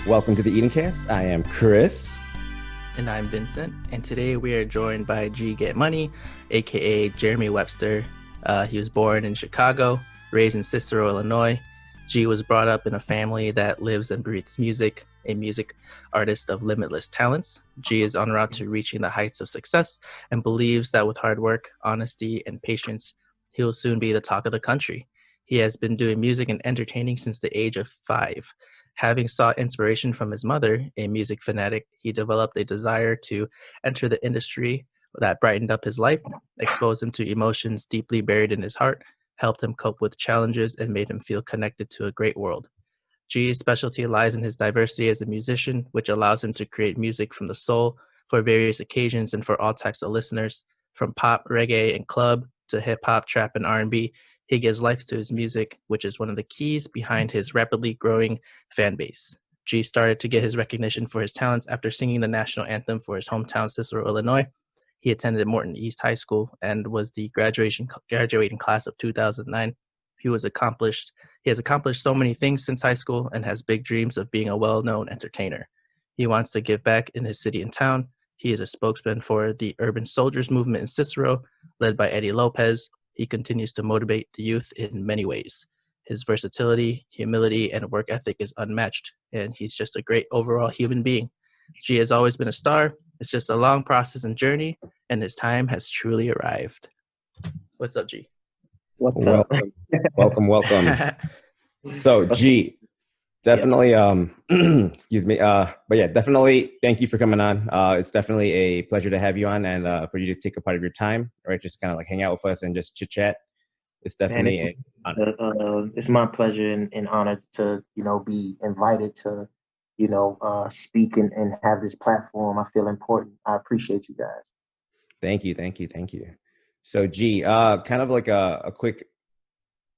Welcome to the TheEatingCast. I am Chris. And I'm Vincent. And today we are joined by Geegetmoney, aka Geramy Webster. He was born in Chicago, raised in Cicero, Illinois. G was brought up in a family that lives and breathes music, a music artist of limitless talents. G is en route to reaching the heights of success and believes that with hard work, honesty, and patience, he will soon be the talk of the country. He has been doing music and entertaining since the age of 5. Having sought inspiration from his mother, a music fanatic, he developed a desire to enter the industry that brightened up his life, exposed him to emotions deeply buried in his heart, helped him cope with challenges, and made him feel connected to a great world. G's specialty lies in his diversity as a musician, which allows him to create music from the soul for various occasions and for all types of listeners, from pop, reggae, and club to hip-hop, trap, and R&B. He gives life to his music, which is one of the keys behind his rapidly growing fan base. G started to get his recognition for his talents after singing the national anthem for his hometown, Cicero, Illinois. He attended Morton East High School and was the graduating class of 2009. He has accomplished so many things since high school and has big dreams of being a well-known entertainer. He wants to give back in his city and town. He is a spokesman for the Urban Soldiers movement in Cicero, led by Eddie Lopez. He continues to motivate the youth in many ways. His versatility, humility, and work ethic is unmatched, and he's just a great overall human being. G has always been a star. It's just a long process and journey, and his time has truly arrived. What's up, G? What's up? Welcome. So, G, definitely, excuse me, but yeah, definitely thank you for coming on. It's definitely a pleasure to have you on and for you to take a part of your time, right? Just kind of like hang out with us and just chit chat. It's definitely an honor. It's my pleasure and honor to, be invited to, speak and have this platform. I feel important. I appreciate you guys. Thank you. So, G, kind of like a quick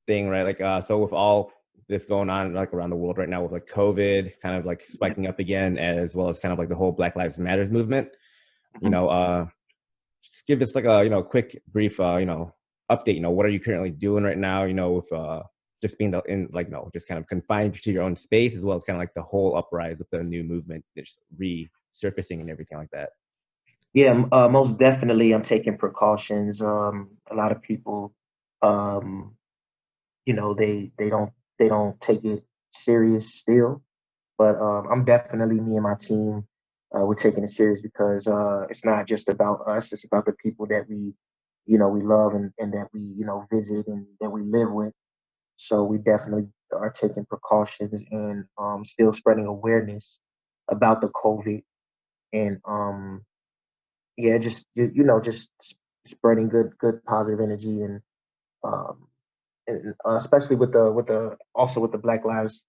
thing, right? Like, so with all this going on like around the world right now with like COVID kind of like spiking up again, as well as kind of like the whole Black Lives Matters movement, just give us like a, quick brief, update, what are you currently doing right now, with, just being just kind of confined to your own space, as well as kind of like the whole uprise of the new movement, just resurfacing and everything like that. Yeah, most definitely. I'm taking precautions. A lot of people, they don't take it serious still, but I'm definitely me and my team. We're taking it serious because it's not just about us; it's about the people that we love and that we, visit and that we live with. So we definitely are taking precautions and still spreading awareness about the COVID and yeah, just spreading good positive energy um, and especially with the Black Lives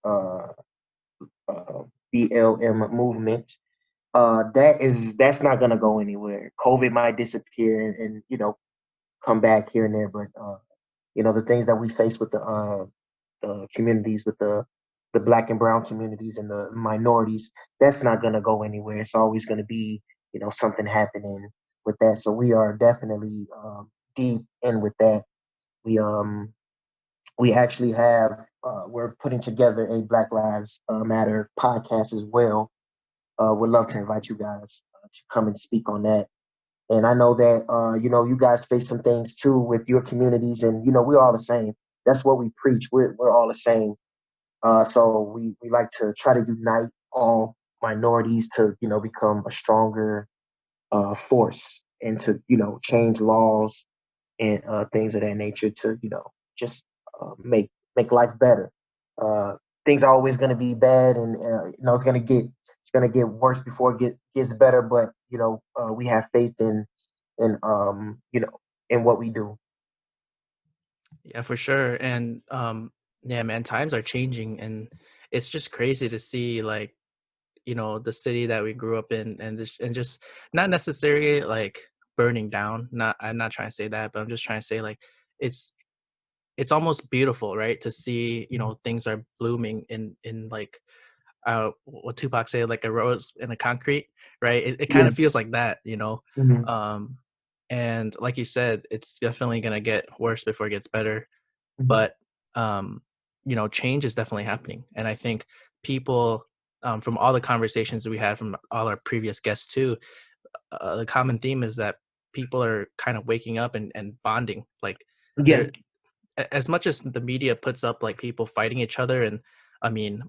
BLM movement. That's not gonna go anywhere. COVID might disappear and come back here and there, but the things that we face with the communities, with the Black and brown communities and the minorities, that's not gonna go anywhere. It's always gonna be something happening with that. So we are definitely deep in with that. We um we actually have we're putting together a Black Lives Matter podcast as well. Would love to invite you guys to come and speak on that. And I know that you guys face some things too with your communities, and we're all the same. That's what we preach. We're all the same. So we like to try to unite all minorities to become a stronger force and to change laws and things of that nature to just make life better. Uh, Things are always going to be bad, and it's gonna get worse before gets better. But we have faith in what we do. Yeah, for sure. And yeah, man, times are changing, and it's just crazy to see like, the city that we grew up in and just not necessarily like burning down. I'm not trying to say that, but I'm just trying to say like it's it's almost beautiful, right? To see, things are blooming in like what Tupac said, like a rose in a concrete, right? It kind Yeah. of feels like that, Mhm. Um and like you said, it's definitely gonna get worse before it gets better. Mhm. But change is definitely happening. And I think people from all the conversations we had from all our previous guests too, the common theme is that people are kind of waking up and bonding. Like, Yeah, as much as the media puts up like people fighting each other, and I mean,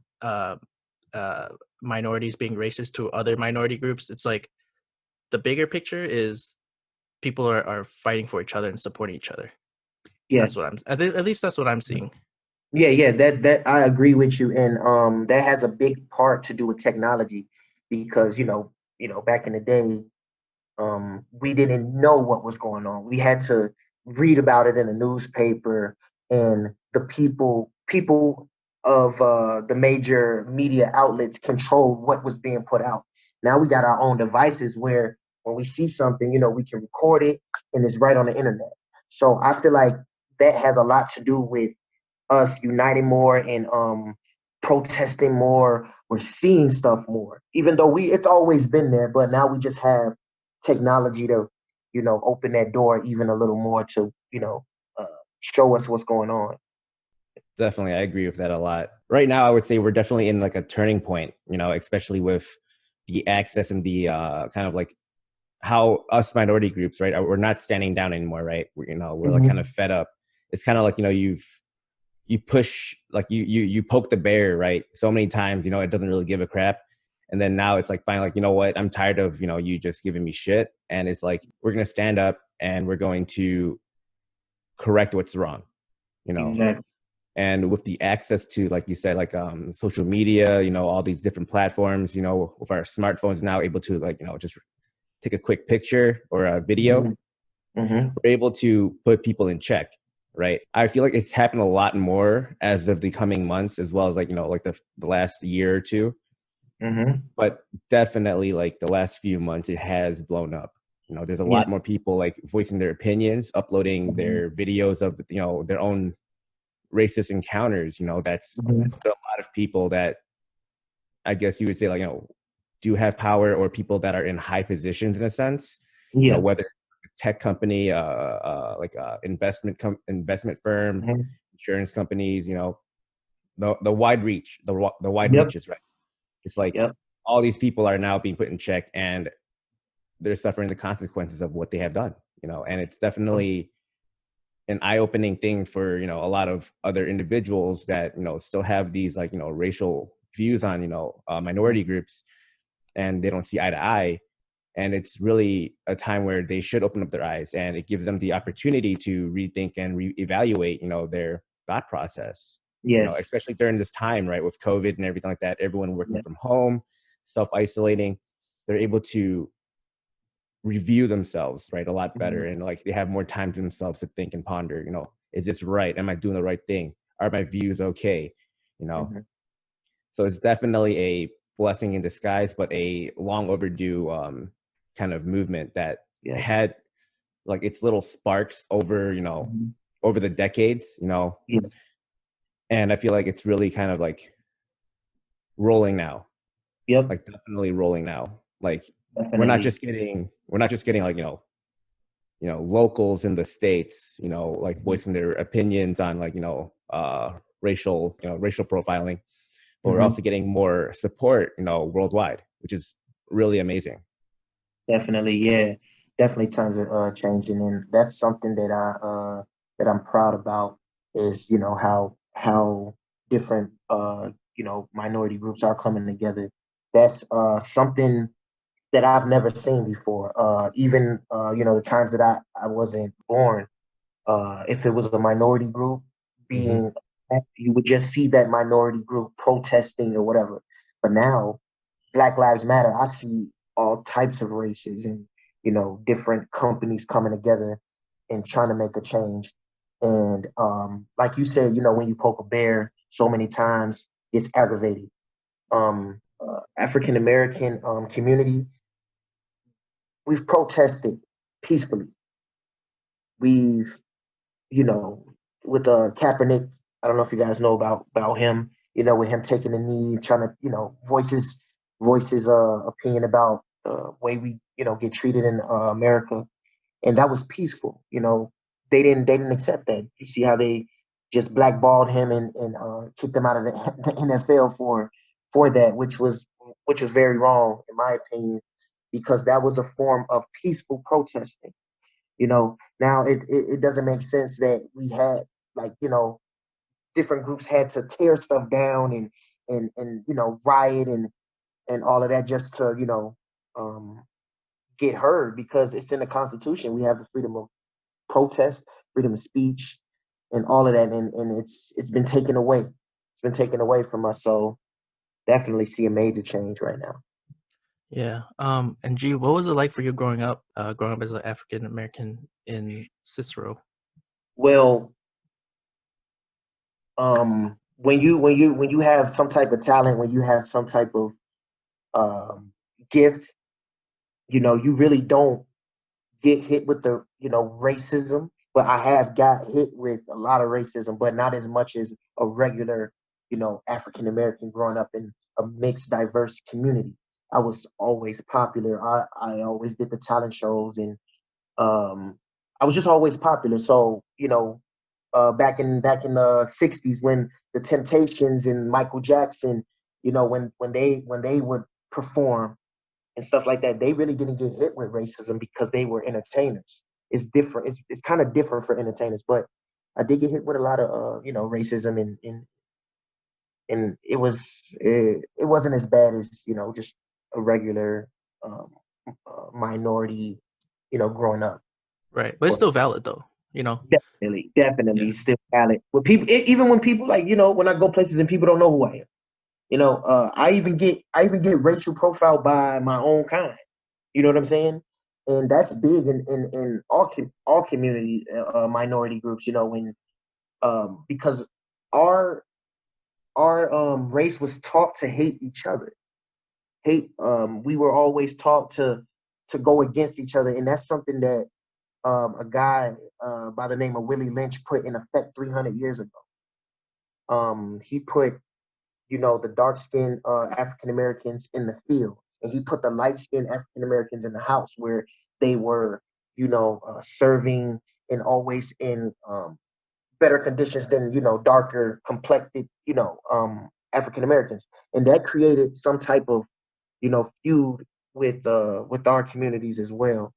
minorities being racist to other minority groups, it's like the bigger picture is people are fighting for each other and supporting each other. That's yes. what at least that's what I'm seeing. Yeah, that I agree with you, and that has a big part to do with technology, because back in the day, we didn't know what was going on. We had to read about it in a newspaper, and the people of the major media outlets controlled what was being put out. Now we got our own devices where when we see something, we can record it and it's right on the internet. So I feel like that has a lot to do with us uniting more and protesting more. We're seeing stuff more, even though it's always been there, but now we just have technology to, open that door even a little more to, uh, show us what's going on. Definitely, I agree with that a lot. Right now, I would say we're definitely in like a turning point, especially with the access and the kind of like how us minority groups, right? We're not standing down anymore, right? We're like kind of fed up. It's kind of like, you push, like you poke the bear, right? So many times, it doesn't really give a crap. And then now it's like finally like, you know what? I'm tired of, you just giving me shit. And it's like, we're going to stand up and we're going to correct what's wrong, Exactly. and with the access to, like you said, like social media, all these different platforms, with our smartphones now able to like, just take a quick picture or a video, we're able to put people in check, right? I feel like it's happened a lot more as of the coming months, as well as like, like the last year or two. But definitely like the last few months, it has blown up. There's a lot more people like voicing their opinions, uploading their videos of, their own racist encounters. That's a lot of people that I guess you would say like, do have power, or people that are in high positions in a sense, whether tech company, like investment firm, insurance companies, the wide reach, the wide reaches, right? It's like all these people are now being put in check, and they're suffering the consequences of what they have done, and it's definitely an eye-opening thing for, a lot of other individuals that, still have these like, racial views on, minority groups, and they don't see eye to eye. And it's really a time where they should open up their eyes, and it gives them the opportunity to rethink and reevaluate, their thought process. Especially during this time, right, with COVID and everything like that, everyone working from home, self-isolating, they're able to review themselves, right, a lot better. And like, they have more time to themselves to think and ponder, is this right? Am I doing the right thing? Are my views okay? So it's definitely a blessing in disguise, but a long overdue kind of movement that had like its little sparks over, over the decades, and I feel like it's really kind of like rolling now. Like definitely rolling now. Like we're not just getting like, locals in the States, like voicing their opinions on like, racial profiling, but we're also getting more support, worldwide, which is really amazing. Definitely, yeah. Definitely times are changing, and that's something that I'm proud about, is how different minority groups are coming together. That's something that I've never seen before. Even the times that I wasn't born, if it was a minority group being, you would just see that minority group protesting or whatever. But now, Black Lives Matter, I see all types of races and different companies coming together and trying to make a change. And like you said, when you poke a bear so many times, it's aggravating. African American community, we've protested peacefully. We've, with Kaepernick, I don't know if you guys know about him. With him taking the knee, trying to voice his opinion about the way we get treated in America, and that was peaceful. They didn't accept that. You see how they just blackballed him and kicked him out of the NFL for for that, which was very wrong in my opinion, because that was a form of peaceful protesting. Now it doesn't make sense that we had, like, different groups had to tear stuff down and riot and all of that just to um, get heard, because it's in the Constitution. We have the freedom of protest, freedom of speech, and all of that, and it's been taken away. It's been taken away from us. So definitely see a major change right now. Yeah. And G, what was it like for you growing up as an African American in Cicero? Well, when you have some type of talent, when you have some type of gift, you really don't get hit with the racism. But I have got hit with a lot of racism, but not as much as a regular African American growing up in a mixed, diverse community. I was always popular. I always did the talent shows, and I was just always popular. So back in the '60s, when the Temptations and Michael Jackson, when they would perform and stuff like that, they really didn't get hit with racism because they were entertainers. It's different. It's kind of different for entertainers, but I did get hit with a lot of racism, and it wasn't as bad as just a regular um, minority growing up. Right. But it's still valid though, you know? Definitely Yeah. still valid. With people, even when people, like, when I go places and people don't know who I am. I even get racial profiled by my own kind. You know what I'm saying? And that's big in all community minority groups. When because our race was taught to hate each other. We were always taught to go against each other, and that's something that a guy by the name of Willie Lynch put in effect 300 years ago. He put the dark skinned African Americans in the field, and he put the light skinned African Americans in the house where they were, serving and always in better conditions than darker complected, African Americans, and that created some type of feud with our communities as well.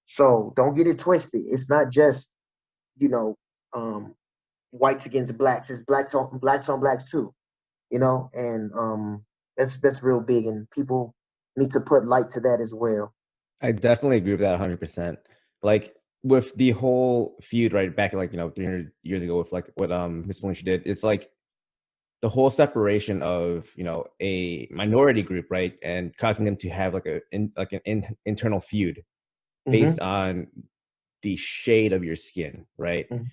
So don't get it twisted. It's not just you know um, whites against blacks. It's blacks on blacks too. And that's real big, and people need to put light to that as well. I definitely agree with that 100%. Like with the whole feud, right back like 300 years ago, with like what Mr. Lynch did, it's like the whole separation of a minority group, right, and causing them to have like an internal feud based Mm-hmm. on the shade of your skin, right? Mm-hmm.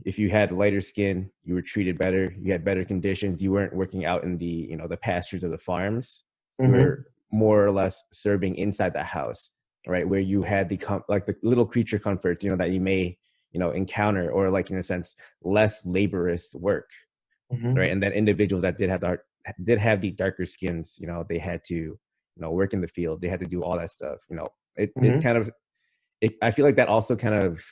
If you had lighter skin, you were treated better. You had better conditions. You weren't working out in the pastures of the farms. You Mm-hmm. were more or less serving inside the house, right, where you had like the little creature comforts, that you may encounter, or like in a sense less laborious work, Mm-hmm. right? And then individuals that did have the darker skins, they had to work in the field. They had to do all that stuff. It Mm-hmm. kind of I feel like that also kind of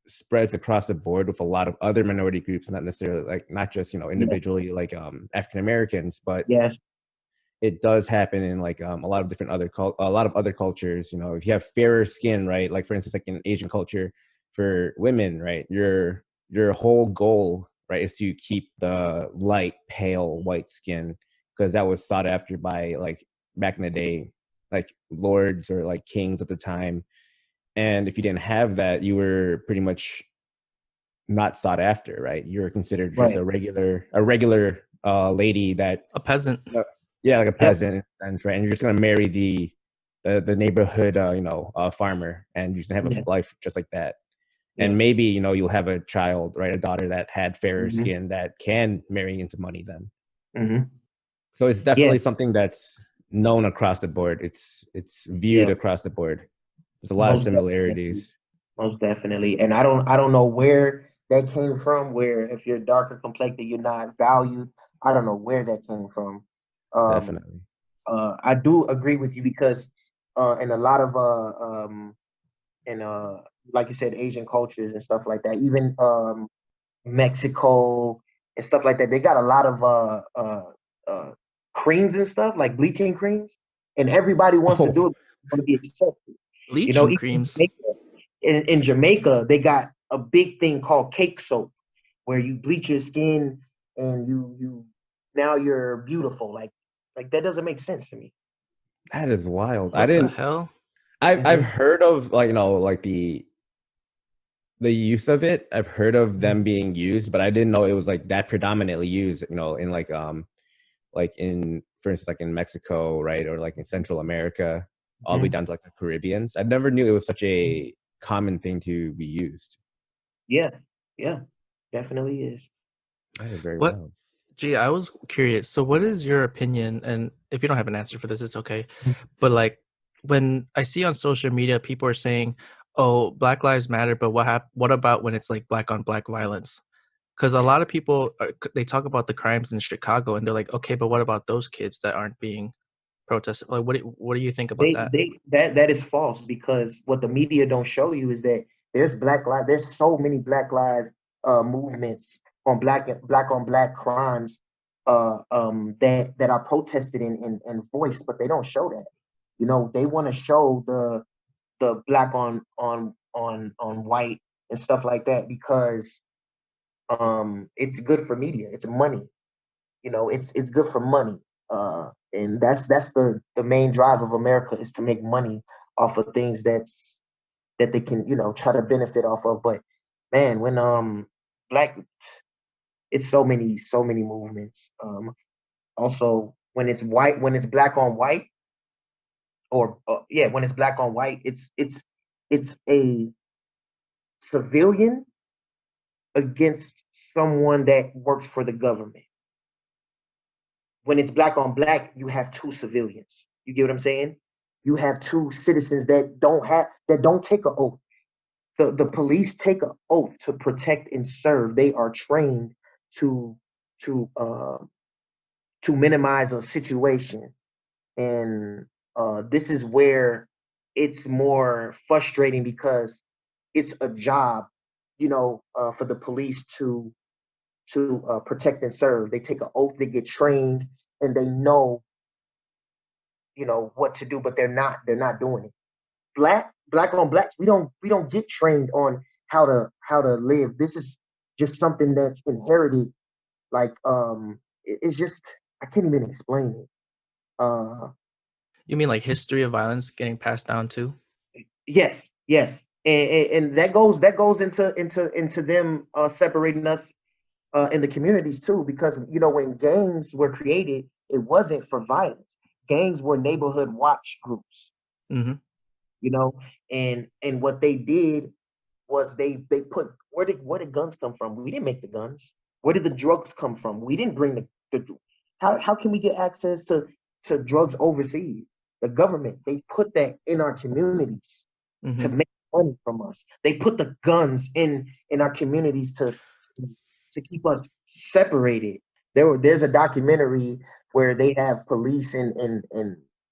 spreads across the board with a lot of other minority groups, not necessarily like not just Yeah. individually like African Americans, but Yes. it does happen in like a lot of different a lot of other cultures. If you have fairer skin, right, like for instance like in Asian culture, for women, right, your whole goal, right, is to keep the light pale white skin, because that was sought after by, like, back in the day, like lords or like kings at the time. And if you didn't have that, you were pretty much not sought after, right? You were considered just Right. a regular lady that, A peasant. yeah, like a Yep. peasant in a sense, right? And you're just gonna marry the neighborhood farmer, and you're gonna have Yeah. a life just like that. Yeah. And maybe you'll have a child, right, a daughter that had fairer Mm-hmm. skin that can marry into money then. Mm-hmm. So it's Yeah. definitely something that's known across the board. It's viewed Yeah. across the board. There's a lot of Most definitely. similarities. Most definitely. And I don't know where that came from. Where if you're darker complected, you're not valued. I don't know where that came from. Um, Definitely. I do agree with you because in a lot of in like you said, Asian cultures and stuff like that, even Mexico and stuff like that, they got a lot of uh creams and stuff, like bleaching creams, and everybody wants to do it. Want to be accepted. Bleaching Even creams. in Jamaica, they got a big thing called cake soap, where you bleach your skin and you now you're beautiful. Like that doesn't make sense to me. That is wild. What the hell? I've heard of like like the use of it. I've heard of them being used, but I didn't know it was like that predominantly used. In like in, for instance, like in Mexico, right, or like in Central America, all the way down to like the Caribbeans. I never knew it was such a common thing to be used. Yeah, definitely is. That is very What? wild. Gee, I was curious. So, what is your opinion? And if you don't have an answer for this, it's okay. But like, when I see on social media, people are saying, "Oh, Black Lives Matter," but what about when it's like black on black violence? Because a lot of people they talk about the crimes in Chicago, and they're like, "Okay, but what about those kids that aren't being protested?" Like, what do you think about that? That is false, because what the media don't show you is that there's so many Black Lives movements on black on black crimes that are protested and voiced, but they don't show that. They want to show the black on white and stuff like that, because it's good for media. It's money. It's good for money. And that's the main drive of America, is to make money off of things that they can try to benefit off of. But man, when black, it's so many movements. Also, when it's black on white, or when it's black on white, it's a civilian against someone that works for the government. When it's black on black, you have two civilians. You get what I'm saying? You have two citizens that don't take an oath. The police take an oath to protect and serve. They are trained to to uh, to minimize a situation, and this is where it's more frustrating, because it's a job, for the police to protect and serve. They take an oath, they get trained, and they know what to do, but they're not doing it. Black on blacks, we don't get trained on how to live. This is just something that's inherited. Like it's just, I can't even explain it. You mean like history of violence getting passed down too? Yes, and that goes into them separating us in the communities too, because when gangs were created, it wasn't for violence. Gangs were neighborhood watch groups. Mm-hmm. And what they did was they put, where did guns come from? We didn't make the guns. Where did the drugs come from? We didn't bring the how can we get access to drugs overseas? The government, they put that in our communities to make money from us. They put the guns in our communities to keep us separated. There's a documentary where they have police and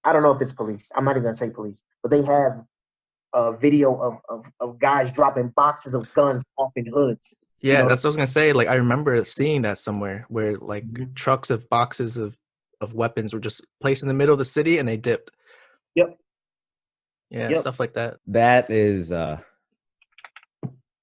I don't know if it's police. I'm not even gonna say police, but they have a video of guys dropping boxes of guns off in hoods. Yeah, that's what I was gonna say. Like, I remember seeing that somewhere where like trucks of boxes of weapons were just placed in the middle of the city and they dipped. Yep. Yeah, Yep. stuff like that. That is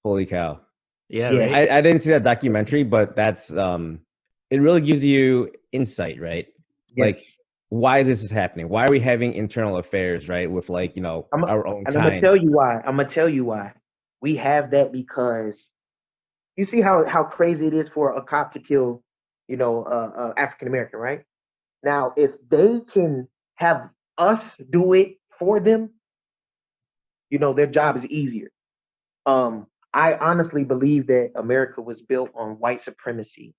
holy cow. Yeah, Yeah. right. I didn't see that documentary, but that's it really gives you insight, right? Yes. Like why this is happening. Why are we having internal affairs, right? With like, our own And kind. I'm gonna tell you why. We have that because you see how crazy it is for a cop to kill, African American, right? Now, if they can have us do it for them, their job is easier. I honestly believe that America was built on white supremacy.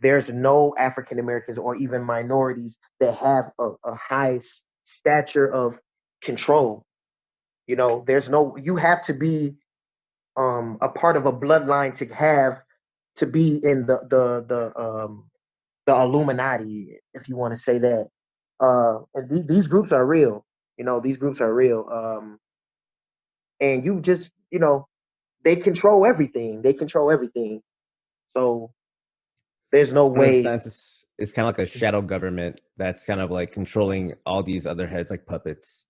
There's no African Americans or even minorities that have a high stature of control. There's no. You have to be a part of a bloodline to be in the Illuminati, if you want to say that. And these groups are real. These groups are real. And you just, they control everything. They control everything. So there's no So in a way. sense, it's kind of like a shadow government that's kind of like controlling all these other heads like puppets.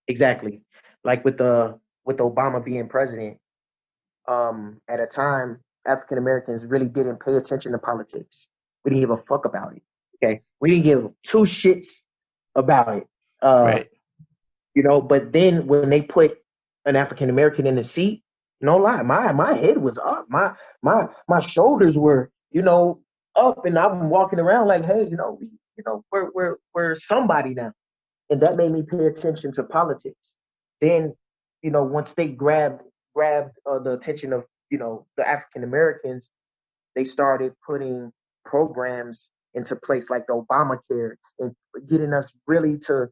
Exactly. Like with Obama being president, at a time African Americans really didn't pay attention to politics. We didn't give a fuck about it. Okay. We didn't give two shits about it. Right. But then when they put an African American in the seat, no lie, my head was up. My shoulders were, up, and I'm walking around like, hey, we're somebody now. And that made me pay attention to politics. Then, once they grabbed the attention of the African Americans, they started putting programs into place like the Obamacare and getting us really to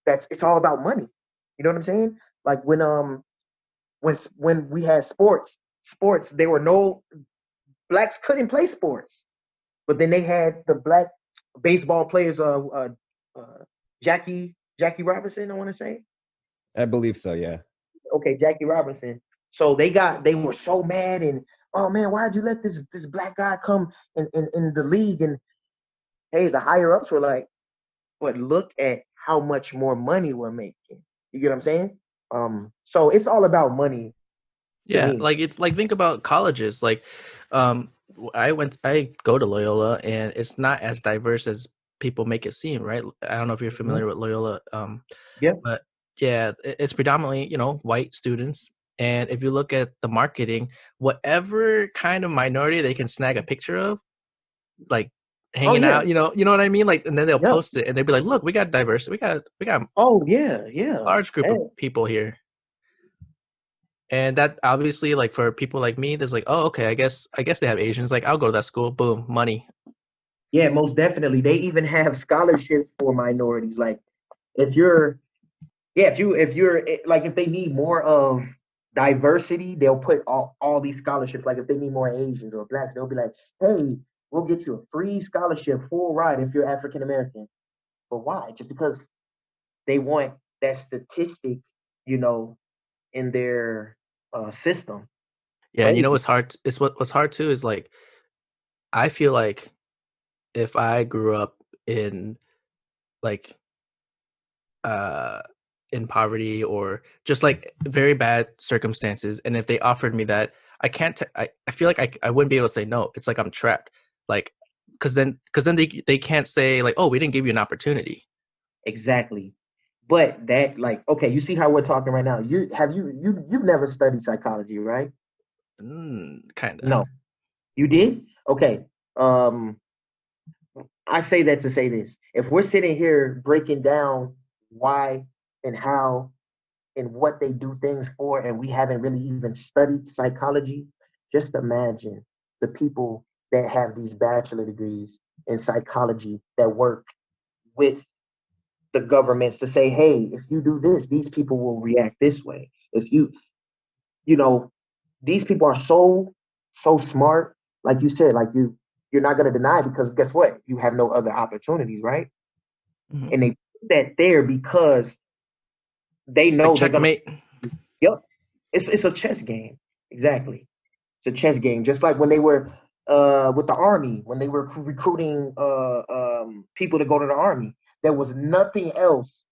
it's all about money. You know what I'm saying? Like when we had sports, there were no blacks couldn't play sports, but then they had the black baseball players, Jackie Robinson, I want to say. I believe so, yeah. Okay, Jackie Robinson. So they were so mad, and oh man, why'd you let this black guy come in the league? And hey, the higher ups were like, but look at how much more money we're making. You get what I'm saying? So it's all about money. Yeah, like it's like think about colleges. Like, I go to Loyola, and it's not as diverse as people make it seem, right? I don't know if you're familiar with Loyola. Yeah. But yeah, it's predominantly white students. And if you look at the marketing, whatever kind of minority they can snag a picture of, like hanging out, you know what I mean? Like, and then they'll post it, and they'll be like, "Look, we got diversity. We got oh yeah, large group of people here." And that obviously, like for people like me, there's like, oh, okay, I guess they have Asians. Like, I'll go to that school. Boom, money. Yeah, most definitely. They even have scholarships for minorities. Like, if you're like, if they need more of diversity, they'll put all these scholarships. Like, if they need more Asians or blacks, they'll be like, hey, we'll get you a free scholarship, full ride if you're African American. But why? Just because they want that statistic, in their system. Yeah, and what's hard? What's hard too is like, I feel like if I grew up in like in poverty or just like very bad circumstances, and if they offered me that, I can't. I feel like I wouldn't be able to say no. It's like I'm trapped. Like, because then they can't say like, oh, we didn't give you an opportunity. Exactly. But that, like, okay, you see how we're talking right now. You've never studied psychology, right? Kind of. No. You did? Okay. I say that to say this. If we're sitting here breaking down why and how and what they do things for, and we haven't really even studied psychology, just imagine the people that have these bachelor degrees in psychology that work with the governments to say, hey, if you do this, these people will react this way. If these people are so smart, like you said, like you're not going to deny, because guess what? You have no other opportunities, right? Mm-hmm. And they put that there because they know they're going to. Yep. It's a chess game. Exactly. It's a chess game. Just like when they were with the army, when they were recruiting people to go to the army, there was nothing else.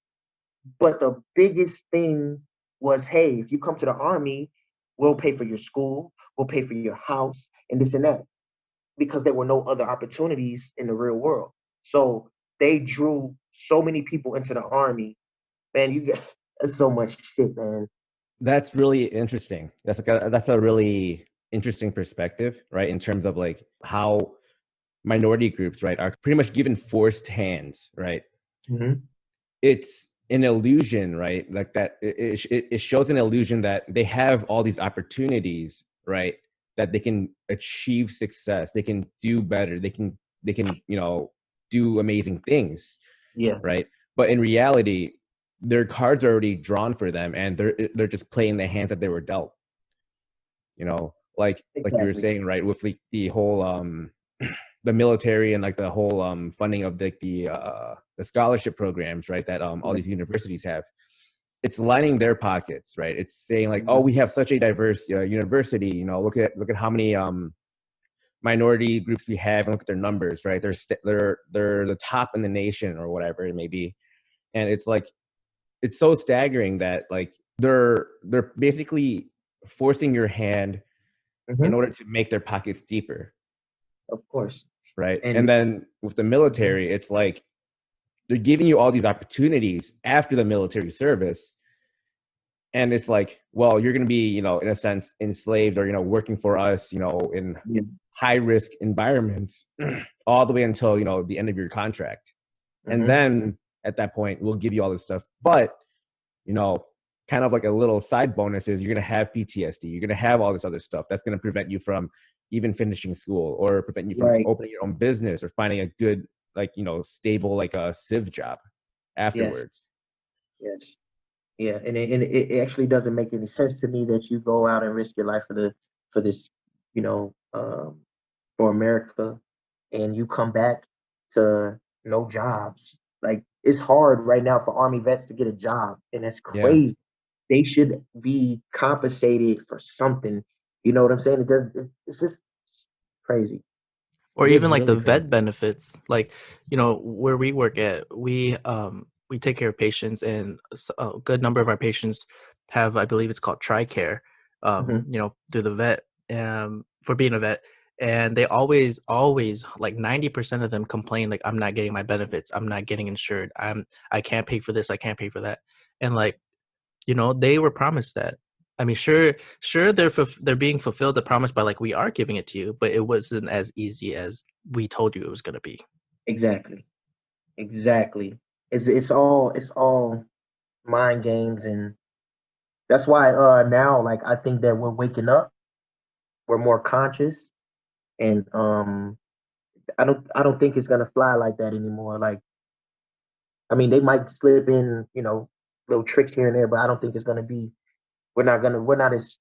But the biggest thing was, hey, if you come to the army, we'll pay for your school, we'll pay for your house, and this and that, because there were no other opportunities in the real world. So they drew so many people into the army. Man, you get so much shit, man. That's really interesting. That's a really interesting perspective, right? In terms of like how minority groups, right, are pretty much given forced hands, right? Mm-hmm. It's an illusion, right? Like that it shows an illusion that they have all these opportunities, right? That they can achieve success, they can do better, they can do amazing things. Yeah. Right. But in reality, their cards are already drawn for them, and they're just playing the hands that they were dealt. Like you were saying, right, with the whole the military and like the whole funding of the scholarship programs, right, that all these universities have. It's lining their pockets, right? It's saying like, oh, we have such a diverse university. Look at how many minority groups we have and look at their numbers, right? They're the top in the nation or whatever it may be, and it's like it's so staggering that like they're basically forcing your hand in order to make their pockets deeper. Of course. Right. And then with the military, it's like they're giving you all these opportunities after the military service. And it's like, well, you're going to be, in a sense, enslaved or, working for us, in high risk environments all the way until, the end of your contract. And then at that point, we'll give you all this stuff. But, kind of like a little side bonus is you're going to have PTSD. You're going to have all this other stuff that's going to prevent you from even finishing school or prevent you from opening your own business or finding a good, like, stable, like a civ job afterwards. Yes. Yeah. And it actually doesn't make any sense to me that you go out and risk your life for this, for America, and you come back to no jobs. Like, it's hard right now for Army vets to get a job, and that's crazy. Yeah. They should be compensated for something. You know what I'm saying? It's just crazy. Or even like really the vet benefits, like, where we work at, we take care of patients, and a good number of our patients have, I believe it's called TRICARE, through the vet, for being a vet. And they always, like 90% of them complain, like, I'm not getting my benefits. I'm not getting insured. I can't pay for this. I can't pay for that. And like, they were promised that. I mean, sure, they're being fulfilled the promise by like, we are giving it to you, but it wasn't as easy as we told you it was going to be. Exactly. It's all mind games, and that's why now, like, I think that we're waking up, we're more conscious, and I don't think it's gonna fly like that anymore. Like, I mean, they might slip in, little tricks here and there, but I don't think it's gonna be. We're not as,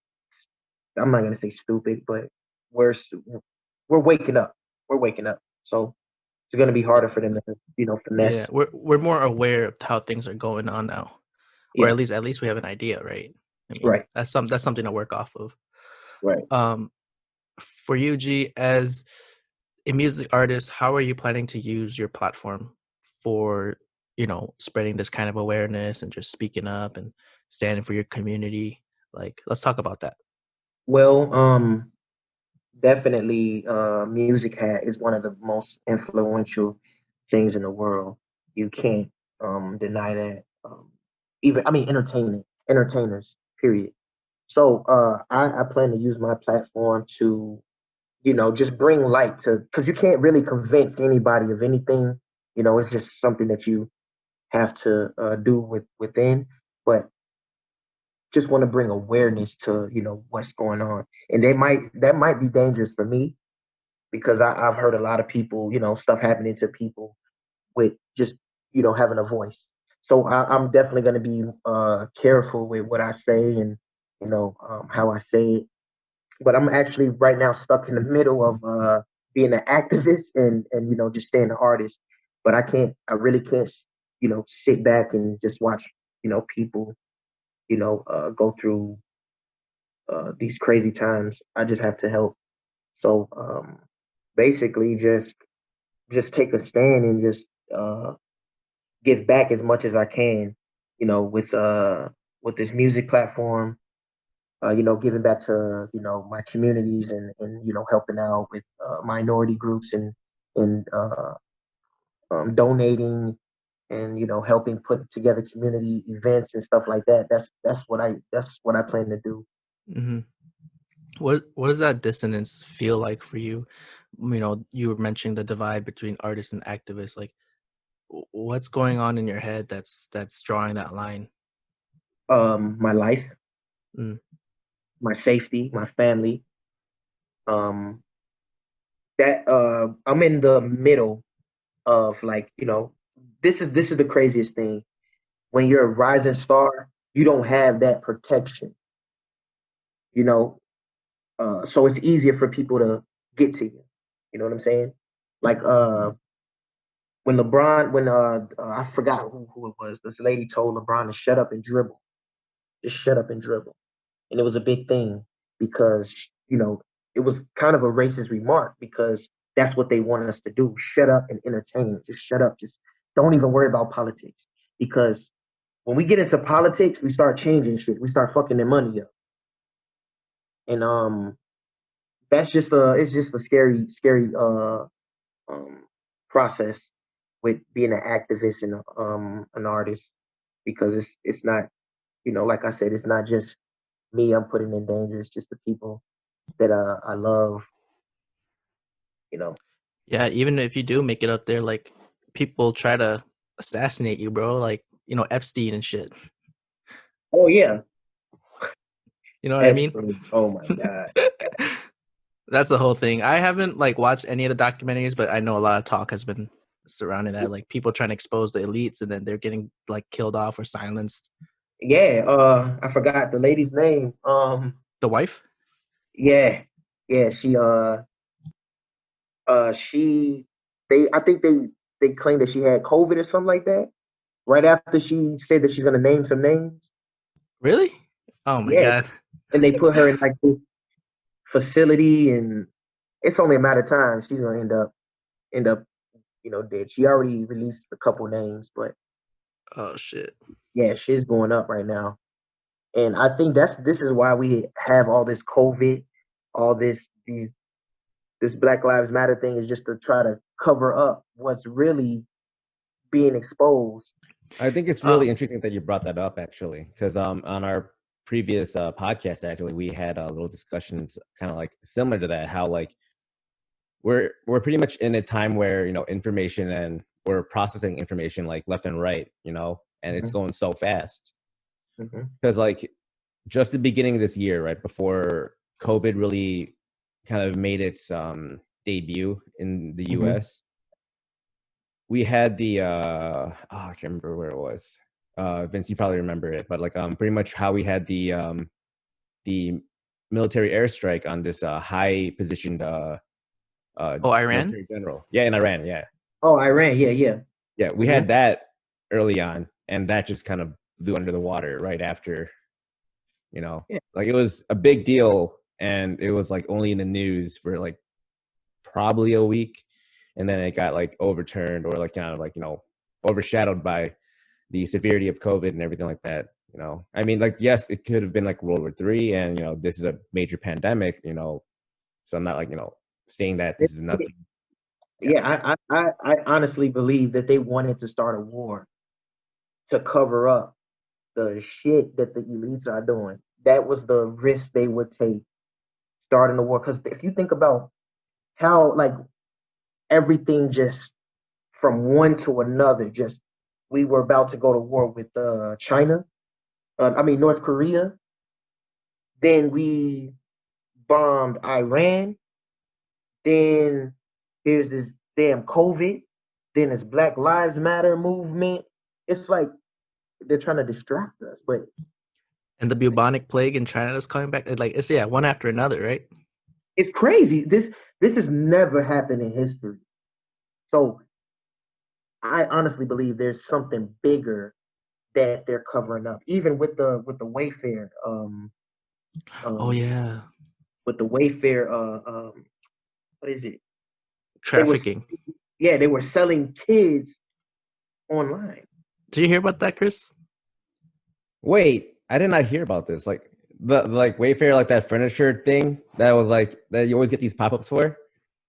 I'm not gonna say stupid, but we're waking up. We're waking up. So it's gonna be harder for them to, finesse. Yeah, we're more aware of how things are going on now, or at least we have an idea, right? I mean, right. That's something to work off of. Right. For you, G, as a music artist, how are you planning to use your platform for, spreading this kind of awareness and just speaking up and standing for your community? Like, let's talk about that. Well, definitely, music is one of the most influential things in the world. You can't deny that. Entertainers, period. So I plan to use my platform to, just bring light to, because you can't really convince anybody of anything. It's just something that you have to do within. But just want to bring awareness to, what's going on. And that might be dangerous for me, because I've heard a lot of people, stuff happening to people with just, having a voice. So I'm definitely going to be careful with what I say and, how I say it. But I'm actually right now stuck in the middle of being an activist and, just staying an artist. But I really can't, sit back and just watch, people, go through these crazy times. I just have to help. So basically just take a stand and just give back as much as I can, with this music platform, giving back to, my communities and, helping out with minority groups and donating and, helping put together community events and stuff like that. That's what I plan to do. Mm-hmm. What does that dissonance feel like for you? You were mentioning the divide between artists and activists. Like, what's going on in your head that's drawing that line? My life, my safety, my family. That I'm in the middle of, like, this is the craziest thing. When you're a rising star, you don't have that protection. So it's easier for people to get to you. You know what I'm saying? Like when I forgot who it was. This lady told LeBron to shut up and dribble. Just shut up and dribble. And it was a big thing because, it was kind of a racist remark because that's what they want us to do. Shut up and entertain. Just shut up. Just don't even worry about politics. Because when we get into politics, we start changing shit. We start fucking their money up. And that's just it's just a scary process with being an activist and an artist, because it's not, like I said, it's not just me I'm putting in danger. It's just the people that I love. Yeah, even if you do make it up there, like people try to assassinate you, bro. Like Epstein and shit. Oh yeah. You know what I mean? Oh my god. That's the whole thing. I haven't like watched any of the documentaries, but I know a lot of talk has been surrounding that, like people trying to expose the elites and then they're getting like killed off or silenced. Yeah, I forgot the lady's name. The wife? Yeah. She I think they claimed that she had COVID or something like that. Right after she said that she's gonna name some names. Really? Oh my god. And they put her in like this facility, and it's only a matter of time she's gonna end up dead. She already released a couple names, but oh shit. Yeah, shit's going up right now. And I think this is why we have all this COVID, all this Black Lives Matter thing, is just to try to cover up what's really being exposed. I think it's really interesting that you brought that up, actually, because on our previous podcast, actually, we had little discussions kind of like similar to that, how like we're pretty much in a time where information, and we're processing information like left and right, and it's going so fast. Because like just the beginning of this year, right before COVID really kind of made its debut in the US, we had the I can't remember where it was. Vince, you probably remember it, but like pretty much how we had the military airstrike on this high positioned Iran? military general. Yeah, in Iran, yeah. Oh, Iran, yeah. Yeah, we had that early on, and that just kind of blew under the water right after, like it was a big deal, and it was like only in the news for like probably a week, and then it got like overturned or like kind of like overshadowed by the severity of COVID and everything like that. I mean, like, yes, it could have been like World War III, and this is a major pandemic, so I'm not like saying that this is nothing. Yeah, I honestly believe that they wanted to start a war to cover up the shit that the elites are doing. That was the risk they would take, starting the war. Because if you think about how like everything just from one to another, just we were about to go to war with China. North Korea. Then we bombed Iran. Then there's this damn COVID. Then it's Black Lives Matter movement. It's like they're trying to distract us, but and the bubonic plague in China is coming back. Like it's one after another, right? It's crazy. This has never happened in history. So I honestly believe there's something bigger that they're covering up. Even with the Wayfair. Oh yeah. With the Wayfair. What is it? Trafficking. They were selling kids online. Did you hear about that, Chris? Wait, I did not hear about this. Like the Wayfair, like that furniture thing that was like that you always get these pop-ups for.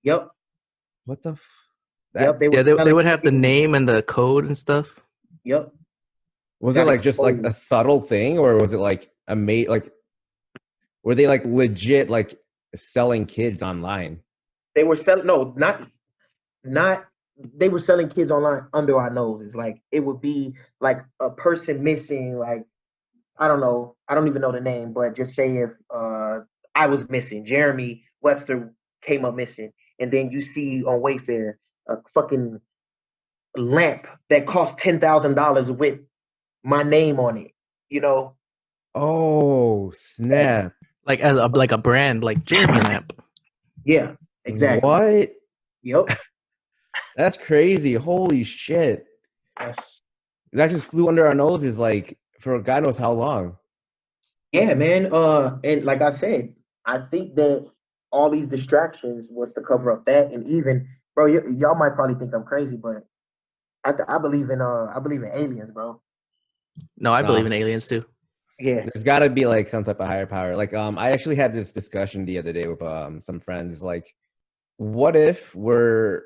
Yep. What the? They would have the name and the code and stuff. Yep. Was it like just like a subtle thing, or was it like were they like legit like selling kids online? They were selling not they were selling kids online under our noses. Like it would be like a person missing, like I don't know, I don't even know the name, but just say if I was missing, Geramy Webster came up missing, and then you see on Wayfair a fucking lamp that cost $10,000 with my name on it, Oh snap! Like as a brand, like Geramy lamp. Yeah, exactly. What? Yep. That's crazy! Holy shit! Yes. That just flew under our noses, like for God knows how long. Yeah, man. And like I said, I think that all these distractions was to cover up that. And even, bro, y'all might probably think I'm crazy, but I believe in aliens, bro. No, I believe No, in aliens too. Yeah. there's got to be like some type of higher power. Like, I actually had this discussion the other day with some friends. Like, what if we're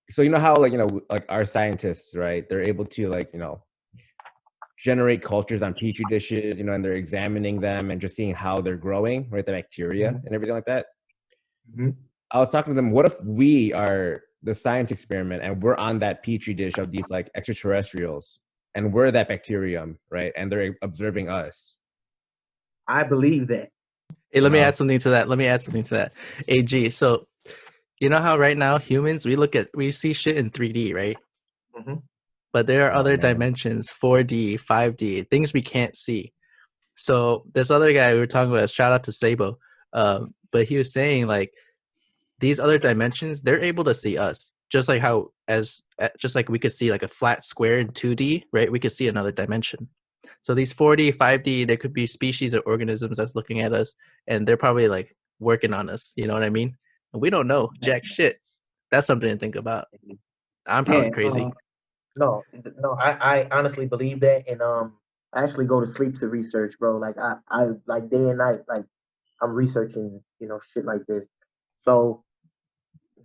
so you know how like like our scientists, right? They're able to like generate cultures on petri dishes, and they're examining them and just seeing how they're growing, right? The bacteria and everything like that. Mm-hmm. I was talking to them, what if we are the science experiment and we're on that petri dish of these like extraterrestrials and we're that bacterium, right? And they're observing us. I believe that. Hey, let me No. add something to that. AG. So you know how right now humans we see shit in 3D, right? Mm-hmm. But there are Oh, other man. dimensions, 4D, 5D, things we can't see. So this other guy we were talking about, shout out to Sabo, but he was saying like these other dimensions, they're able to see us, just like just like we could see like a flat square in 2D, right? We could see another dimension. So these 4D, 5D, there could be species or organisms that's looking at us, and they're probably like working on us. You know what I mean? And we don't know jack shit. That's something to think about. I'm Yeah. probably crazy. No, I honestly believe that, and I actually go to sleep to research, bro. Like I like day and night, like I'm researching, shit like this. So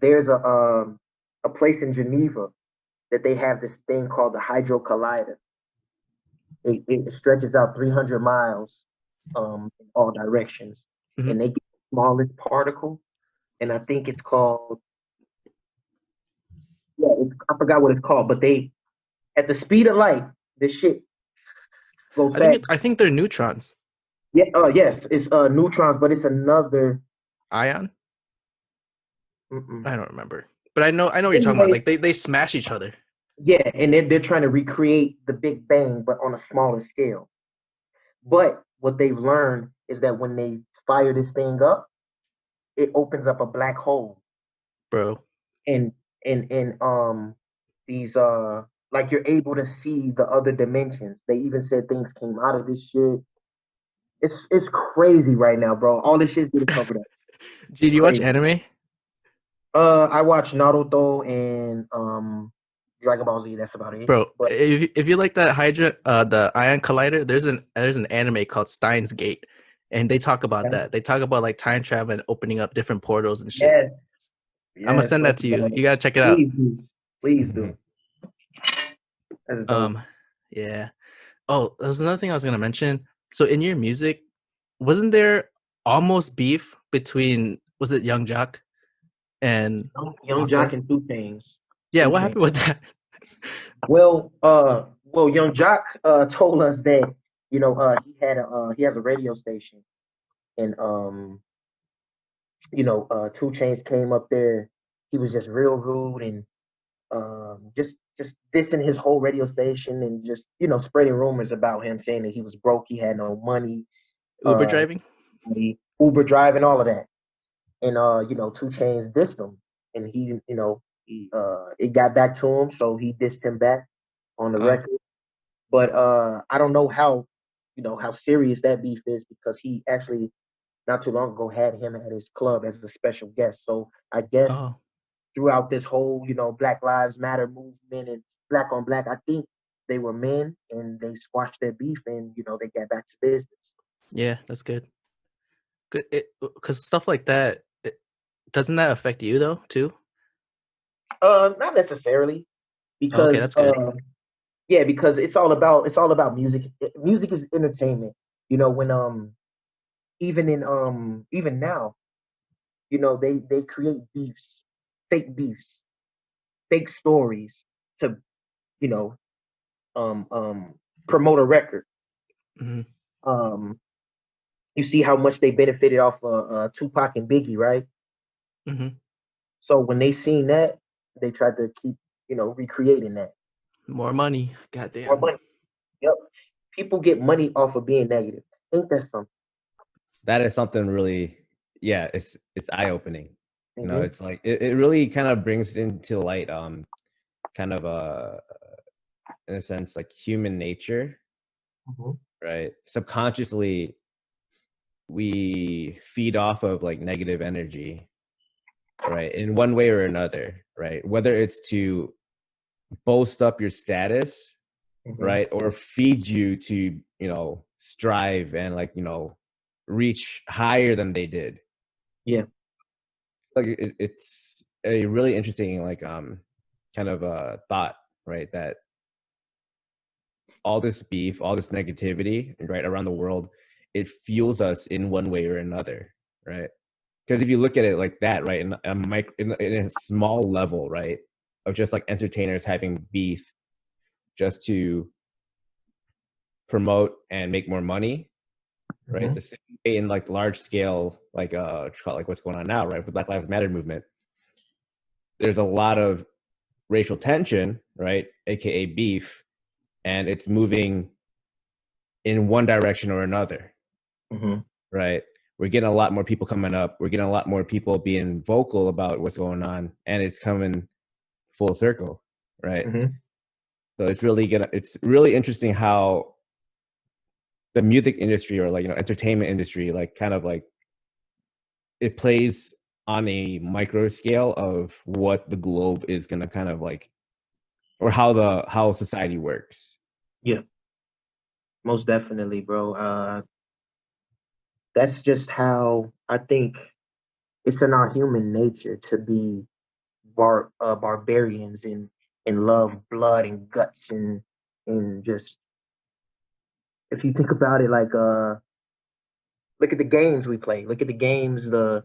there's a place in Geneva that they have this thing called the Hydro Collider. It stretches out 300 miles in all directions, Mhm. and they get the smallest particle, and I think it's called I forgot what it's called, but they at the speed of light, this shit goes fast. I think they're neutrons. Yeah, yes, it's neutrons, but it's another. Ion? Mm-mm. I don't remember. But I know what you're talking about. Anyway, Like they smash each other. yeah, and they're trying to recreate the Big Bang, but on a smaller scale. But what they've learned is that when they fire this thing up, it opens up a black hole, Bro. and these like you're able to see the other dimensions. They even said things came out of this shit. It's crazy right now, bro. All this shit's getting covered up. Gee, do you watch Crazy. anime? I watch Naruto and Dragon Ball Z. That's about it. Bro, But if you like that the ion collider, there's an anime called Steins Gate, and they talk about that. They talk about like time travel and opening up different portals and shit. yes, I'm gonna yes, send bro. that to you. You gotta check it out. Please do, please do. That's dope. Yeah. Oh, there was another thing I was gonna mention. So in your music, wasn't there almost beef between was it Young Jock and Young Jock Paco? and Two Chains. Yeah, Two what Chains. happened with that? Well, Young Jock told us that he has a radio station, and Two Chains came up there. He was just real rude and just dissing his whole radio station and just spreading rumors about him, saying that he was broke, he had no money, Uber uh, driving? he Uber driving, all of that. And Two Chains dissed him, and he it got back to him, so he dissed him back on the Oh, record. But I don't know how serious that beef is, because he actually not too long ago had him at his club as a special guest. So I guess oh, throughout this whole Black Lives Matter movement and black on black, I think they were men and they squashed their beef, and they got back to business. yeah, that's good. Good, because stuff like that, doesn't that affect you though too? Not necessarily, Oh, okay, because that's good. yeah, because it's all about music. Music is entertainment. When even now, they create beefs, fake stories to you know promote a record. Hmm. Um, you see how much they benefited off Tupac and Biggie, right? Hmm. So when they seen that, they tried to keep recreating that. More money. More Goddamn. money. Yep. People get money off of being negative. Ain't that something? That is something really, yeah, it's eye-opening. Mm-hmm. It's like it really kind of brings into light kind of in a sense like human nature, Mm-hmm. right? Subconsciously we feed off of like negative energy, right? In one way or another, right? Whether it's to boast up your status, right? Or feed you to, you know, strive and like, you know, reach higher than they did. Yeah. Like it's a really interesting, like, kind of thought, right? That all this beef, all this negativity, right, around the world, it fuels us in one way or another, right? Because if you look at it like that, right, in a small level, right, of just like entertainers having beef just to promote and make more money, right? The same way in like large scale, like like what's going on now, right, with the Black Lives Matter movement. There's a lot of racial tension, right, aka beef, and it's moving in one direction or another, right? We're getting a lot more people coming up. We're getting a lot more people being vocal about what's going on, and it's coming full circle, right? So it's really interesting how the music industry, or like, you know, entertainment industry, like kind of like it plays on a micro scale of what the globe is going to kind of like, or how society works. Yeah, most definitely, bro. That's just how I think it's in our human nature to be barbarians and love blood and guts and just, if you think about it, like look at the games we play. Look at the games, Mortal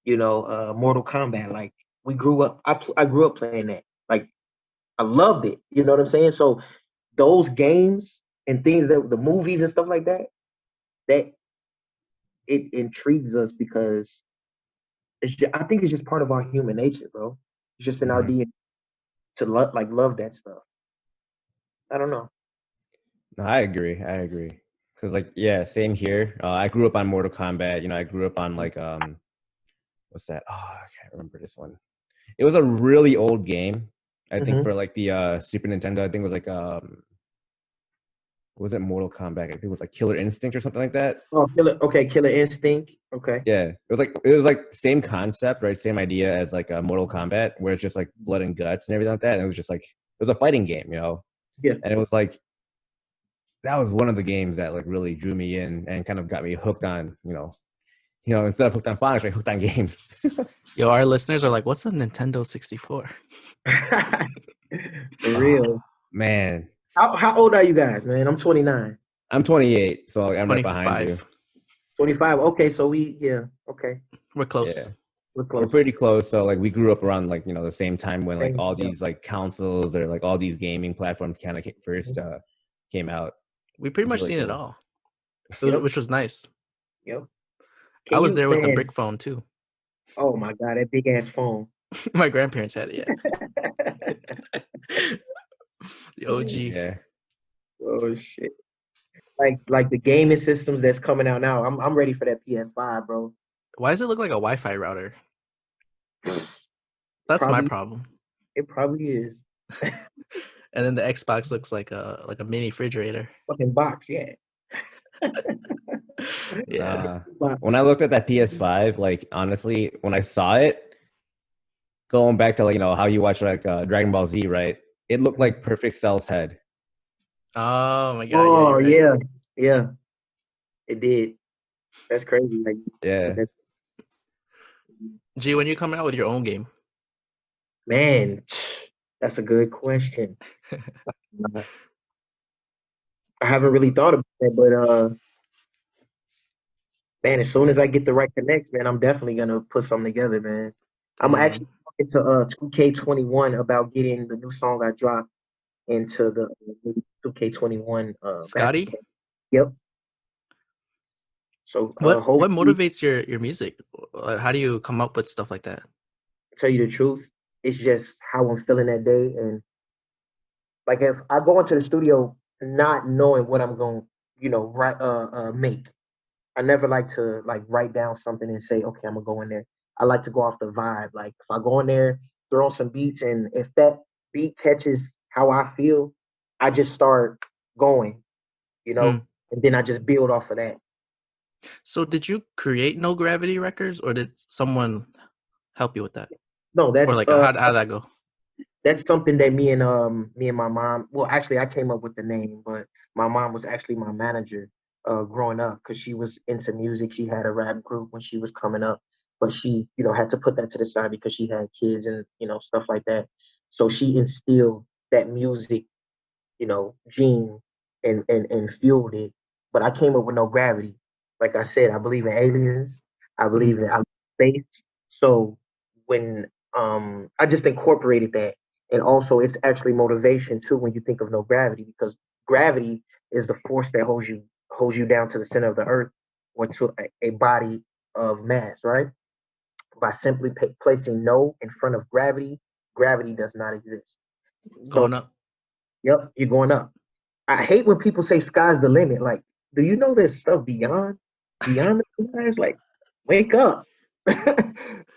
Kombat. Like we grew up. I grew up playing that. Like I loved it. You know what I'm saying? So those games and things, that the movies and stuff like that, that it intrigues us because I think it's just part of our human nature, bro. It's just in our DNA to love that stuff. I don't know. No, I agree. Because like, yeah, same here. I grew up on Mortal Kombat. You know, I grew up on like what's that? Oh, I can't remember this one. It was a really old game. I think for like the Super Nintendo. I think it was like was it Mortal Kombat? I think it was like Killer Instinct or something like that. Oh, Killer Instinct. Okay. Yeah, it was like same concept, right? Same idea as like Mortal Kombat, where it's just like blood and guts and everything like that. And it was just like, it was a fighting game, you know. Yeah. And it was like, that was one of the games that like really drew me in and kind of got me hooked on, you know, instead of hooked on phonics, like hooked on games. Yo, our listeners are like, what's a Nintendo 64? For real. Oh, man. How old are you guys, man? I'm 29. I'm 28, so I'm 25. right behind you. 25. Okay, so okay. We're close. Yeah. We're close. We're pretty close. So like we grew up around like, you know, the same time when like all these like consoles or like all these gaming platforms kind of first came out. We pretty much really seen cool. it all, which was nice. Yep. I was there with the brick phone too. Oh my God, that big ass phone. My grandparents had it, yeah. The OG. Yeah. Oh shit. Like the gaming systems that's coming out now. I'm ready for that PS5, bro. Why does it look like a Wi-Fi router? That's my problem. It probably is. And then the Xbox looks like a mini refrigerator. Fucking box, yeah. Yeah. When I looked at that PS5, like honestly, when I saw it, going back to like, you know, how you watch like Dragon Ball Z, right? It looked like Perfect Cell's head. Oh my God. Oh yeah. It did. That's crazy. Like, yeah. G, when you coming out with your own game? Man, that's a good question. I haven't really thought about that, but man, as soon as I get the right connects, man, I'm definitely gonna put something together, man. I'm actually talking to 2K21 about getting the new song I dropped into the 2K21. Scotty? Yep. So what motivates your music? How do you come up with stuff like that? To tell you the truth, it's just how I'm feeling that day, and like if I go into the studio not knowing what I'm going, make. I never like to like write down something and say, okay, I'm gonna go in there. I like to go off the vibe. Like if I go in there, throw on some beats, and if that beat catches how I feel, I just start going, and then I just build off of that. So did you create No Gravity Records, or did someone help you with that? No, Or like how did that go? that's something that me and my mom. Well, actually, I came up with the name, but my mom was actually my manager growing up because she was into music. She had a rap group when she was coming up, but she, had to put that to the side because she had kids and stuff like that. So she instilled that music, gene and fueled it. But I came up with No Gravity. Like I said, I believe in aliens. I believe in outer space. So when I just incorporated that, and also it's actually motivation too when you think of no gravity, because gravity is the force that holds you down to the center of the earth or to a body of mass, right? By simply placing no in front of gravity, gravity does not exist. So, Going up. yep, you're going up. I hate when people say sky's the limit. Like, do you know there's stuff beyond the stars? Like, wake up.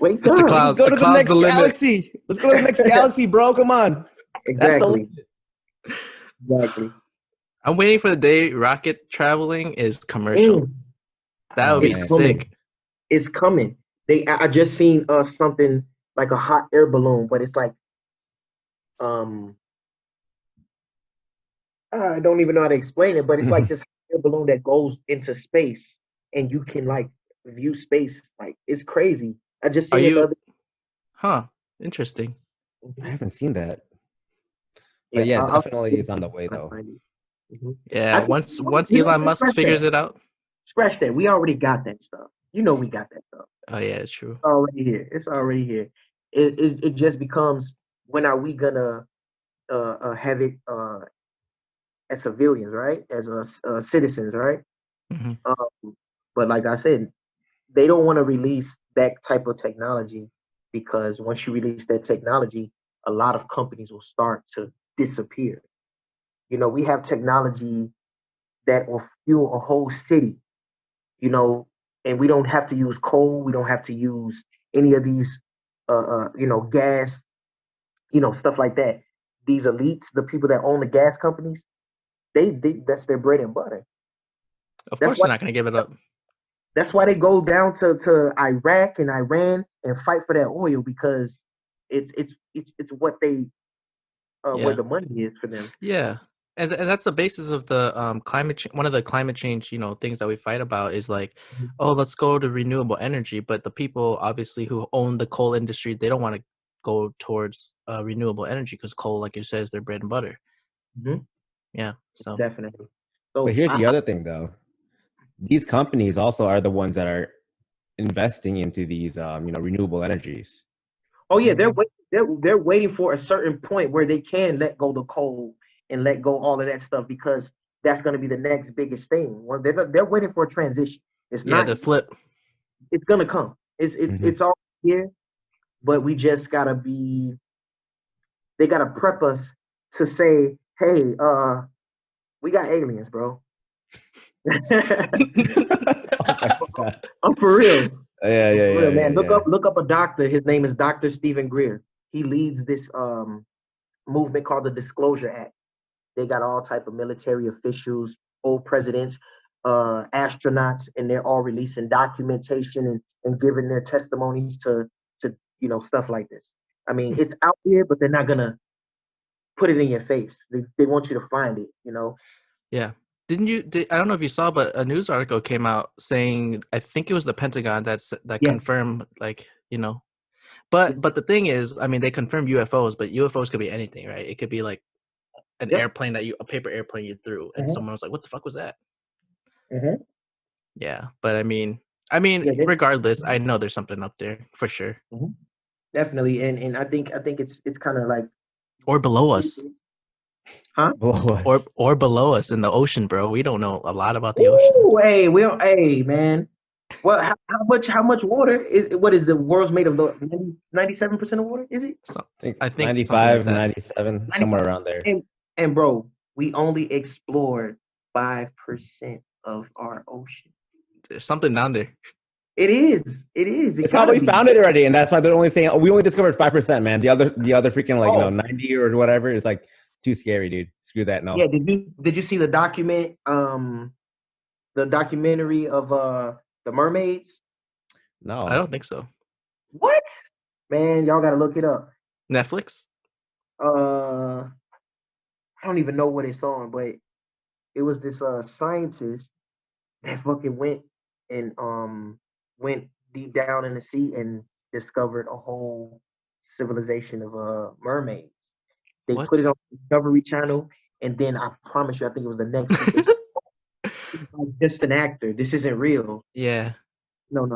Wake It's the up. clouds. Go The to the clouds next the limit. galaxy. Let's go to the next galaxy, bro. Come on. That's the Exactly. limit. Exactly. I'm waiting for the day rocket traveling is commercial. Mm, That would be it's man. coming. sick. It's coming. I just seen something like a hot air balloon, but it's like um I don't even know how to explain it, but it's like this air balloon that goes into space and you can like view space. Like it's crazy. I just Are seen it the you? other. Huh. Interesting. I haven't seen that. Yeah, But yeah, I'll definitely it's on the way I'll though. find it. Yeah. I think Once you know Elon what, Musk figures it out. scratch that. We already got that stuff. You know we got that stuff. Oh yeah, it's true. Already here. It's already here. It just becomes, when are we gonna have it as civilians, right? As citizens, right? Hmm. Um, but like I said, they don't want to release that type of technology because once you release that technology, a lot of companies will start to disappear. We have technology that will fuel a whole city, you know, and we don't have to use coal. We don't have to use any of these, gas, stuff like that. These elites, the people that own the gas companies, they that's their bread and butter. Of That's course, why they're not gonna give it up. that's why they go down to Iraq and Iran and fight for that oil, because it's what they where Yeah. the money is for them. Yeah. And that's the basis of the climate change. One of the climate change, things that we fight about is like, oh, let's go to renewable energy. But the people obviously who own the coal industry, they don't want to go towards renewable energy because coal, like you said, is their bread and butter. Mm-hmm. Yeah. So Definitely. But So here's the other thing though. These companies also are the ones that are investing into these renewable energies. oh yeah, they're waiting for a certain point where they can let go the coal and let go all of that stuff, because that's going to be the next biggest thing. Well, they're waiting for a transition. It's yeah, not. the flip. It's going to come. It's all here, but we just gotta be. They gotta prep us to say, hey, we got aliens, bro. Oh my God. I'm for real. Yeah, I'm yeah, for real, yeah, man. yeah, yeah. Look up a doctor. His name is Dr. Stephen Greer. He leads this movement called the Disclosure Act. They got all type of military officials, old presidents, astronauts, and they're all releasing documentation and giving their testimonies to stuff like this. I mean, it's out there, but they're not gonna put it in your face. They want you to find it. Yeah. I don't know if you saw, but a news article came out saying, I think it was the Pentagon that Yeah. confirmed, like, but the thing is, I mean, they confirmed UFOs, but UFOs could be anything, right? It could be like an Yep. airplane a paper airplane you threw, and someone was like, "What the fuck was that?" Mm-hmm. Yeah, but I mean, Yeah, regardless, I know there's something up there for sure, definitely, and I think it's kind of like, or below us, huh? Below us. or below us in the ocean, bro. We don't know a lot about the ocean. Ooh, hey, man. Well, how much water is, what is the world's made of? 97% of water, is it? So, I I think think something like 95, that. 97, somewhere around there. And bro, we only explored 5% of our ocean. There's something down there. It is. It They probably found it already, and that's why they're only saying, "Oh, we only discovered 5%, man. The other freaking 90 or whatever is like too scary, dude. Screw that, no." Yeah. Did you see the document? the documentary of the mermaids? No. I don't think so. What? Man, y'all gotta look it up. Netflix? I don't even know what it's on, but it was this scientist that fucking went deep down in the sea and discovered a whole civilization of mermaids. They What? put it on Discovery Channel, and then I promise you, I think it was the next week. They said, "It's like just an actor. This isn't real." Yeah. No.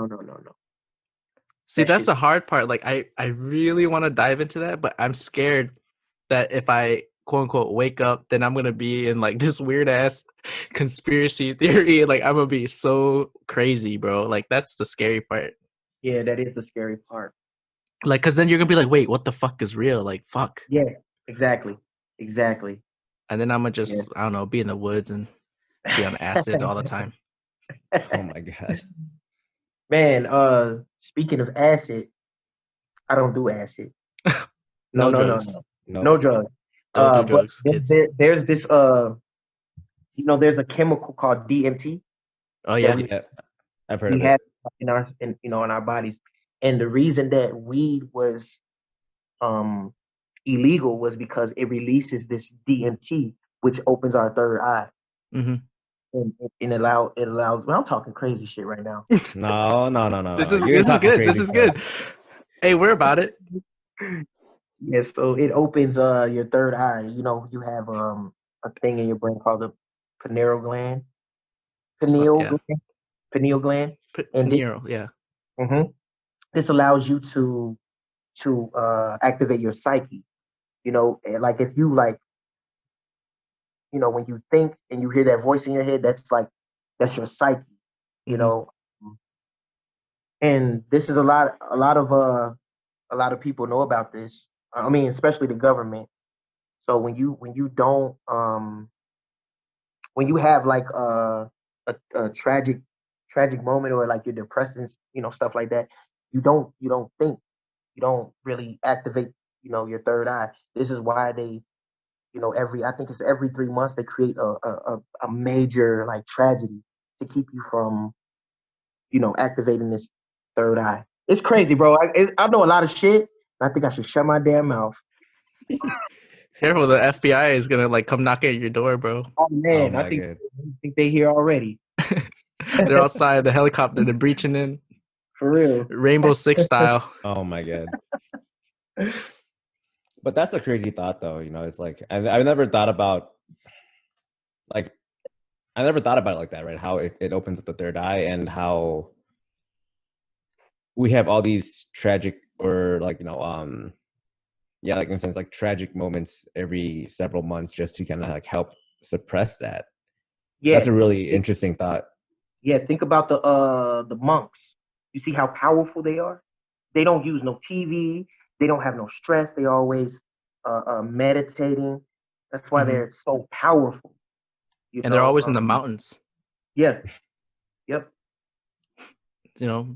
See, That that's shit. the hard part. Like, I really want to dive into that, but I'm scared that if I quote unquote wake up, then I'm gonna be in like this weird ass conspiracy theory. Like, I'm gonna be so crazy, bro. Like, that's the scary part. Yeah, that is the scary part. Like, cause then you're gonna be like, wait, what the fuck is real? Like, fuck. Yeah, exactly. And then I'm gonna just, I don't know, be in the woods and be on acid all the time. Oh my god. Man, speaking of acid, I don't do acid. No drugs. No drugs. Don't do But drugs, kids. there's this there's a chemical called DMT Oh that yeah. Yeah, I've heard we of have it. in our bodies. And the reason that weed was illegal was because it releases this DMT, which opens our third eye. Mm-hmm. And it allows well, I'm talking crazy shit right now. No. This is You're talking good. This crazy is stuff. good. Hey, we're about it. Yeah, so it opens your third eye. You know, you have a thing in your brain called the pineal gland. Yeah. Pineal gland. And Pineal, yeah. This allows you to activate your psyche. You know, and like if you like, when you think and you hear that voice in your head, that's your psyche. You know, and this is a lot of people know about this. I mean, especially the government. So when you don't when you have like a tragic moment, or like you're depressed and stuff like that, you don't think, you don't really activate your third eye. This is why they I think it's every 3 months they create a major like tragedy to keep you from activating this third eye. It's crazy, bro. I know a lot of shit. I think I should shut my damn mouth. Careful, the FBI is gonna like come knocking at your door, bro. Oh man, Oh I my think god. they're here already. They're outside the helicopter, they're breaching in. For real. Rainbow Six style. Oh my god. But that's a crazy thought, though. It's like I've never thought about like I never thought about it like that, right? How it opens up the third eye, and how we have all these tragic, or like like in a sense, like tragic moments every several months, just to kind of like help suppress that. Yeah, that's a really interesting thought. Yeah, think about the monks. You see how powerful they are? They don't use no TV. They don't have no stress. They always meditating. That's why they're so powerful. And they're always in the mountains. Yeah. Yep.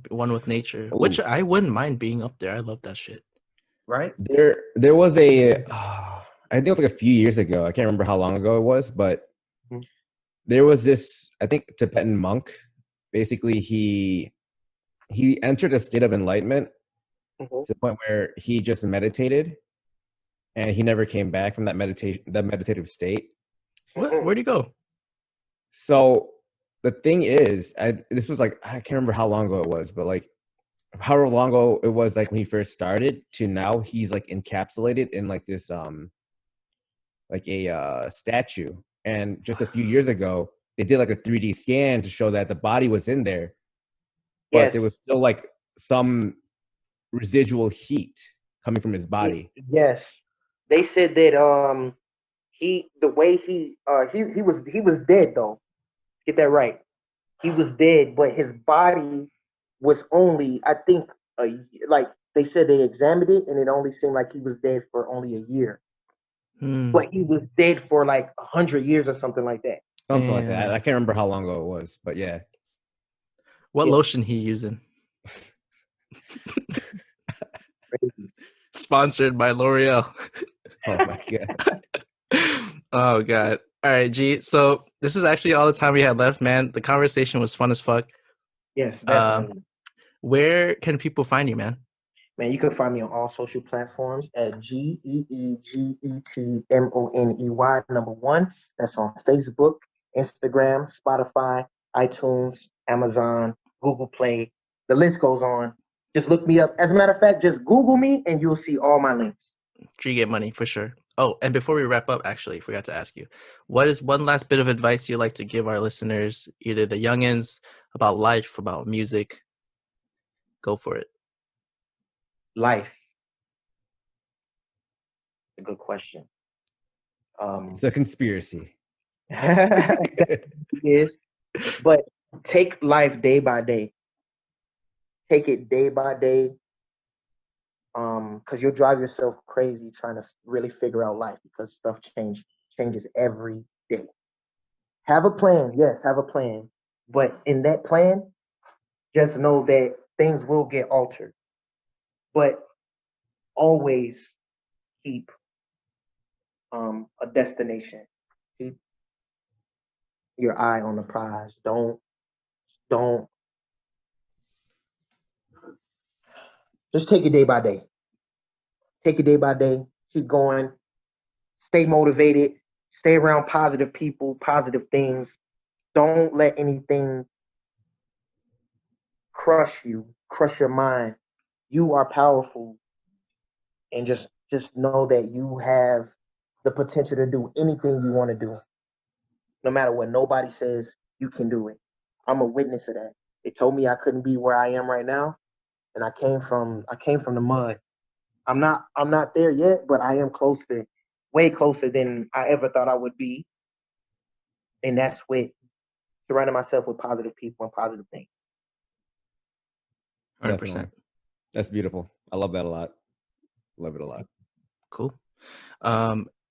One with nature. Ooh. Which I wouldn't mind being up there. I love that shit. Right? There was I think it was like a few years ago. I can't remember how long ago it was, but there was this, I think, Tibetan monk. Basically, he entered a state of enlightenment to the point where he just meditated, and he never came back from that meditative state. Where'd he go? So the thing is, this was like, I can't remember how long ago it was, but like however long ago it was, like when he first started to now, he's like encapsulated in like this like a statue. And just a few years ago, they did like a 3D scan to show that the body was in there, but there was still like some residual heat coming from his body. Yes, they said that he was dead though. Get that right. He was dead, but his body was only, I think, like they said they examined it, and it only seemed like he was dead for only a year. But he was dead for like 100 years or something like that. Something like that. I can't remember how long ago it was, but yeah. What lotion he using? Sponsored by L'Oreal. Oh my god. Oh god. All right, G. So this is actually all the time we had left, man. The conversation was fun as fuck. Yes, definitely. Where can people find you, man? Man, you can find me on all social platforms at GeeGetmoney number 1. That's on Facebook, Instagram, Spotify, iTunes, Amazon, Google Play. The list goes on. Just look me up. As a matter of fact, just Google me and you'll see all my links. Geegetmoney for sure. Oh, and before we wrap up, actually, forgot to ask you, what is one last bit of advice you'd like to give our listeners, either the youngins, about life, about music? Go for it. Life. A good question. It's a conspiracy. It is, but take life day by day. Take it day by day. Because you'll drive yourself crazy trying to really figure out life because stuff changes every day. Have a plan, yes, have a plan. But in that plan, just know that things will get altered. But always keep a destination. Keep your eye on the prize. Don't just take it day by day. Take it day by day. Keep going. Stay motivated. Stay around positive people, positive things. Don't let anything crush you, crush your mind. You are powerful, and just know that you have the potential to do anything you want to do. No matter what nobody says, you can do it. I'm a witness of that. They told me I couldn't be where I am right now, and I came from the mud. I'm not there yet, but I am closer, way closer than I ever thought I would be. And that's with surrounding myself with positive people and positive things. 100%. Definitely. That's beautiful. I love that a lot. Love it a lot. Cool.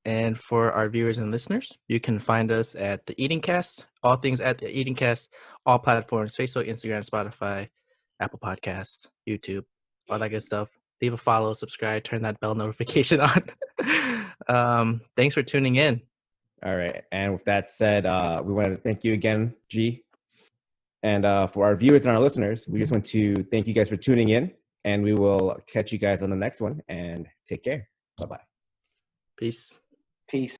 And for our viewers and listeners, you can find us at TheEatingCast, all things at TheEatingCast, all platforms, Facebook, Instagram, Spotify, Apple Podcasts, YouTube, all that good stuff. Leave a follow, subscribe, turn that bell notification on. Thanks for tuning in. All right. And with that said, we want to thank you again, G. And for our viewers and our listeners, we just want to thank you guys for tuning in. And we will catch you guys on the next one. And take care. Bye-bye. Peace. Peace.